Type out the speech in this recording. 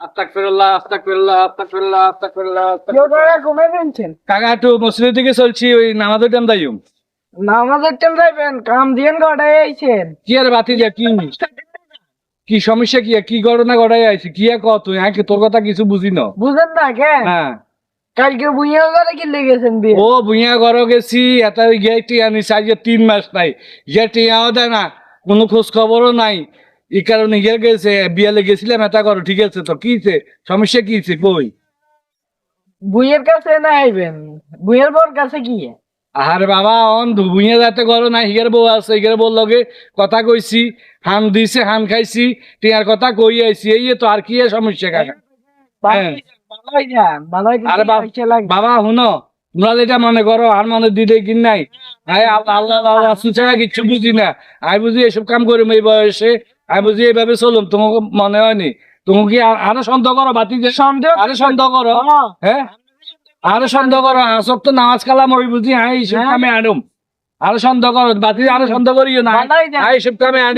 আস্তাগফিরুল্লাহ আস্তাগফিরুল্লাহ আস্তাগফিরুল্লাহ আস্তাগফিরুল্লাহ কেউ করে ঘুমাই পেয়েছেন? কাকা একটু মসজিদের দিকে চলছি, ওই নামাজের টাইম দাইম। নামাজের টাইম যাইবেন, কাম দিয়েন গড়াই আইছেন। কি আর বাতি যা কি কি সমস্যা, কি কি ঘটনা ঘটাই আছে, কি আর কত তুই তোর কথা কিছু বুঝি না। বুঝেন না কেন? হ্যাঁ, কালকে বুইয়া করে কি লেগেছেন বিয়ে? ও ভুইয়া ঘর গেছি, এটা গেটি আনি সাইজে 3 মাস নাই, গেটিয়াও দেয় না, কোনো খোঁজ খবরও নাই। এই কারণে গিয়ে গেছে বিয়ালে গেছিলাম, এটা করো ঠিক আছে। তো কিছে সমস্যা, কিছে কই? বুইয়ের কাছে না আইবেন, বুইয়ের বর কাছে কি? আরে বাবা, অন ভুইয়া যাতে করো না, হিগের বউ আছে, হিগের বউ লগে কথা কইছি, হান দিছে, হান খাইছি, টিয়ার কথা কই আইছি, এই তো। আর কি এর সমস্যা কাকা? হ্যাঁ। ভালোই যান, ভালোই আরে বাবা হুনো, তোমরা যেটা মনে করো আর মনে দিতে কিন নাই। আল্লাহ আল্লাহ আল্লাহ সুচারা কিচ্ছু বুঝি না। আমি বুঝি এসব কাম করি এই বয়সে, আমি বুঝি এইভাবে চলুম। তোমাকে মনে হয়নি? তুমি কি আরো সন্দেহ করো? বাতি সন্দেহ, আরে সন্দেহ করো। হ্যাঁ, আরে সন্দেহ করো। আসব তো নামাজ কালাম ওই বুঝি, এইসব কামে আনুম। আরো সন্দেহ করো, বাতি আরো সন্দেহ করিও না, এইসব কামে আনি।